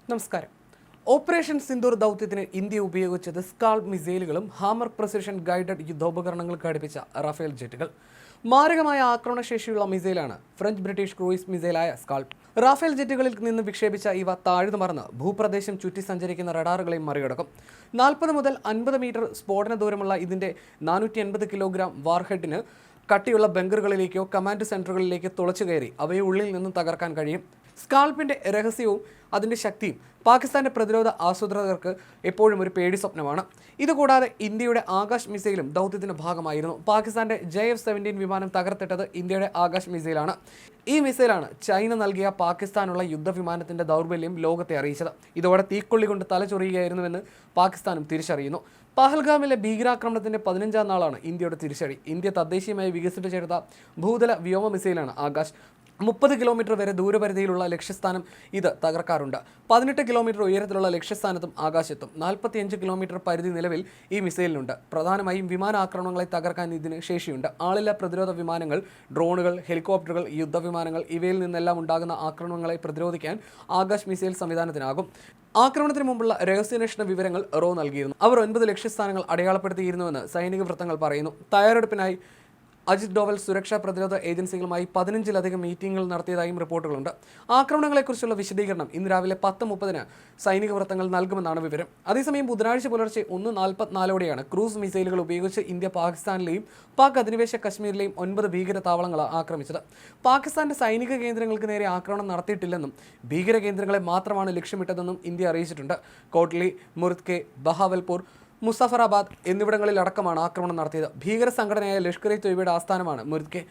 നമസ്കാരം. ഓപ്പറേഷൻ സിന്ദൂർ ദൗത്യത്തിന് ഇന്ത്യ ഉപയോഗിച്ചത് സ്കാൾപ് മിസൈലുകളും ഹാമർ പ്രിസിഷൻ ഗൈഡഡ് യുദ്ധോപകരണങ്ങൾ ഘടിപ്പിച്ച റഫേൽ ജെറ്റുകൾ. മാരകമായ ആക്രമണശേഷിയുള്ള മിസൈലാണ് ഫ്രഞ്ച് ബ്രിട്ടീഷ് ക്രൂയിസ് മിസൈലായ സ്കാൾപ്. റാഫേൽ ജെറ്റുകളിൽ നിന്ന് വിക്ഷേപിച്ച ഇവ താഴ്ന്നുമറന്ന് ഭൂപ്രദേശം ചുറ്റി സഞ്ചരിക്കുന്ന റഡാറുകളെയും മറികടക്കും. 40 മുതൽ 50 മീറ്റർ സ്ഫോടന ദൂരമുള്ള ഇതിന്റെ 480 കിലോഗ്രാം വാർഹെഡിന് കട്ടിയുള്ള ബങ്കറുകളിലേക്കോ കമാൻഡ് സെന്ററുകളിലേക്കോ തുളച്ചു കയറി അവയെ ഉള്ളിൽ നിന്നും തകർക്കാൻ കഴിയും. സ്കാൾപിന്റെ രഹസ്യവും അതിന്റെ ശക്തിയും പാകിസ്ഥാന്റെ പ്രതിരോധ ആസൂത്രകർക്ക് എപ്പോഴും ഒരു പേടി സ്വപ്നമാണ്. ഇതുകൂടാതെ ഇന്ത്യയുടെ ആകാശ് മിസൈലും ദൗത്യത്തിന്റെ ഭാഗമായിരുന്നു. പാകിസ്ഥാന്റെ JF-17 വിമാനം തകർത്തിട്ടത് ഇന്ത്യയുടെ ആകാശ് മിസൈലാണ്. ഈ മിസൈലാണ് ചൈന നൽകിയ പാകിസ്ഥാനുള്ള യുദ്ധവിമാനത്തിന്റെ ദൗർബല്യം ലോകത്തെ അറിയിച്ചത്. ഇതോടെ തീക്കൊള്ളി കൊണ്ട് തലചൊറിയുകയായിരുന്നുവെന്ന് പാകിസ്ഥാനും തിരിച്ചറിയുന്നു. പഹൽഗാമിലെ ഭീകരാക്രമണത്തിന്റെ 15-ാം നാളാണ് ഇന്ത്യയുടെ തിരിച്ചടി. ഇന്ത്യ തദ്ദേശീയമായി വികസിപ്പിച്ചെടുത്ത ഭൂതല വ്യോമ മിസൈലാണ് ആകാശ്. 30 കിലോമീറ്റർ വരെ ദൂരപരിധിയിലുള്ള ലക്ഷ്യസ്ഥാനം ഇത് തകർക്കാറുണ്ട്. 18 കിലോമീറ്റർ ഉയരത്തിലുള്ള ലക്ഷ്യസ്ഥാനത്തും ആകാശത്തും 45 കിലോമീറ്റർ പരിധി നിലവിൽ ഈ മിസൈലിനുണ്ട്. പ്രധാനമായും വിമാനാക്രമണങ്ങളെ തകർക്കാൻ ഇതിന് ശേഷിയുണ്ട്. ആളില്ലാ പ്രതിരോധ വിമാനങ്ങൾ, ഡ്രോണുകൾ, ഹെലികോപ്റ്ററുകൾ, യുദ്ധവിമാനങ്ങൾ ഇവയിൽ നിന്നെല്ലാം ഉണ്ടാകുന്ന ആക്രമണങ്ങളെ പ്രതിരോധിക്കാൻ ആകാശ് മിസൈൽ സംവിധാനത്തിനാകും. ആക്രമണത്തിന് മുമ്പുള്ള രഹസ്യാന്വേഷണ വിവരങ്ങൾ റോ നൽകിയിരുന്നു. അവർ 9 ലക്ഷ്യസ്ഥാനങ്ങൾ അടയാളപ്പെടുത്തിയിരുന്നുവെന്ന് സൈനിക വൃത്തങ്ങൾ പറയുന്നു. തയ്യാറെടുപ്പിനായി അജിത് ഡോവൽ സുരക്ഷാ പ്രതിരോധ ഏജൻസികളുമായി 15-ലധികം മീറ്റിംഗുകൾ നടത്തിയതായും റിപ്പോർട്ടുകളുണ്ട്. ആക്രമണങ്ങളെക്കുറിച്ചുള്ള വിശദീകരണം ഇന്ന് രാവിലെ 10:30 സൈനിക വൃത്തങ്ങൾ നൽകുമെന്നാണ് വിവരം. അതേസമയം ബുധനാഴ്ച പുലർച്ചെ 1:44 ക്രൂസ് മിസൈലുകൾ ഉപയോഗിച്ച് ഇന്ത്യ പാകിസ്ഥാനിലെയും പാക് അധിനിവേശ കശ്മീരിലെയും 9 ഭീകര താവളങ്ങൾ ആക്രമിച്ചത്. പാകിസ്ഥാന്റെ സൈനിക കേന്ദ്രങ്ങൾക്ക് നേരെ ആക്രമണം നടത്തിയിട്ടില്ലെന്നും ഭീകര കേന്ദ്രങ്ങളെ മാത്രമാണ് ലക്ഷ്യമിട്ടതെന്നും ഇന്ത്യ അറിയിച്ചിട്ടുണ്ട്. കോട്ട്ലി, മുർദ്കെ, ബഹാവൽപൂർ, മുസഫറാബാദ് എന്നിവിടങ്ങളിലടക്കമാണ് ആക്രമണം നടത്തിയത്. ഭീകര സംഘടനയായ ലഷ്കർ-ഇ-തൊയ്ബയുടെ ആസ്ഥാനമാണ് മുർദ്കെ.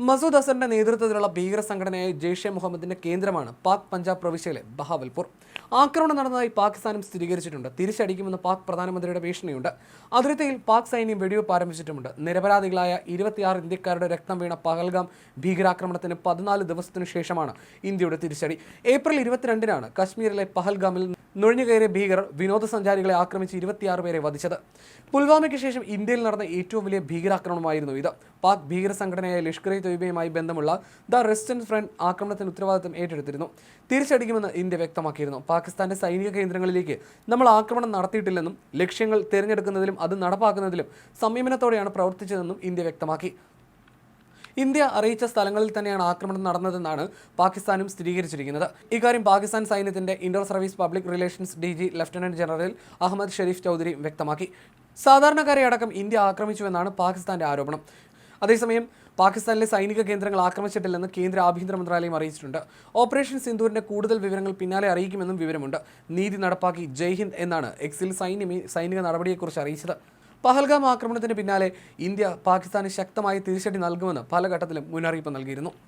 മസൂദ് അസറിന്റെ നേതൃത്വത്തിലുള്ള ഭീകര സംഘടനയായ ജെയ്ഷെ മുഹമ്മദിന്റെ കേന്ദ്രമാണ് പാക് പഞ്ചാബ് പ്രവിശ്യയിലെ ബഹാവൽപൂർ. ആക്രമണം നടന്നതായി പാകിസ്ഥാനും സ്ഥിരീകരിച്ചിട്ടുണ്ട്. തിരിച്ചടിക്കുമെന്ന് പാക് പ്രധാനമന്ത്രിയുടെ ഭീഷണിയുണ്ട്. അതിർത്തിയിൽ പാക് സൈന്യം വെടിവെപ്പ് ആരംഭിച്ചിട്ടുമുണ്ട്. നിരപരാധികളായ 26 ഇന്ത്യക്കാരുടെ രക്തം വീണ പഹൽഗാം ഭീകരാക്രമണത്തിന് 14 ദിവസത്തിനു ശേഷമാണ് ഇന്ത്യയുടെ തിരിച്ചടി. ഏപ്രിൽ 22-നാണ് കശ്മീരിലെ പഹൽഗാമിൽ നുഴഞ്ഞുകയറിയ ഭീകരർ വിനോദസഞ്ചാരികളെ ആക്രമിച്ച് 26 പേരെ വധിച്ചത്. പുൽവാമയ്ക്ക് ശേഷം ഇന്ത്യയിൽ നടന്ന ഏറ്റവും വലിയ ഭീകരാക്രമണമായിരുന്നു ഇത്. പാക് ഭീകര സംഘടനയായ ലഷ്കർ-ഇ-തൊയ്ബയുമായി ബന്ധമുള്ള ദ റെസിസ്റ്റൻസ് ഫ്രണ്ട് ആക്രമണത്തിന് ഉത്തരവാദിത്തം ഏറ്റെടുത്തിരുന്നു. തിരിച്ചടിക്കുമെന്ന് ഇന്ത്യ വ്യക്തമാക്കിയിരുന്നു. പാകിസ്ഥാന്റെ സൈനിക കേന്ദ്രങ്ങളിലേക്ക് നമ്മൾ ആക്രമണം നടത്തിയിട്ടില്ലെന്നും ലക്ഷ്യങ്ങൾ തിരഞ്ഞെടുക്കുന്നതിലും അത് നടപ്പാക്കുന്നതിലും സംയമനത്തോടെയാണ് പ്രവർത്തിച്ചതെന്നും ഇന്ത്യ വ്യക്തമാക്കി. ഇന്ത്യ അറിയിച്ച സ്ഥലങ്ങളിൽ തന്നെയാണ് ആക്രമണം നടന്നതെന്നാണ് പാകിസ്ഥാനും സ്ഥിരീകരിച്ചിരിക്കുന്നത്. ഇക്കാര്യം പാകിസ്ഥാൻ സൈന്യത്തിന്റെ inter service public relations DG lieutenant general Ahmed Sharif Chaudhry വ്യക്തമാക്കി. സാധാരണക്കാരെ അടക്കം ഇന്ത്യ ആക്രമിച്ചുവെന്നാണ് പാകിസ്ഥാന്റെ ആരോപണം. അതേസമയം പാകിസ്ഥാനിലെ സൈനിക കേന്ദ്രങ്ങൾ ആക്രമിച്ചിട്ടില്ലെന്ന് കേന്ദ്ര ആഭ്യന്തര മന്ത്രാലയം അറിയിച്ചിട്ടുണ്ട്. ഓപ്പറേഷൻ സിന്ദൂരിന്റെ കൂടുതൽ വിവരങ്ങൾ പിന്നാലെ അറിയിക്കുമെന്നും വിവരമുണ്ട്. നീതി നടപ്പാക്കി ജയ് ഹിന്ദ് എന്നാണ് എക്സിൽ സൈനിക നടപടിയെക്കുറിച്ച് അറിയിച്ചത്. പഹൽഗാം ആക്രമണത്തിന് പിന്നാലെ ഇന്ത്യ പാകിസ്ഥാന് ശക്തമായി തിരിച്ചടി നൽകുമെന്ന് പല ഘട്ടത്തിലും മുന്നറിയിപ്പ് നൽകിയിരുന്നു.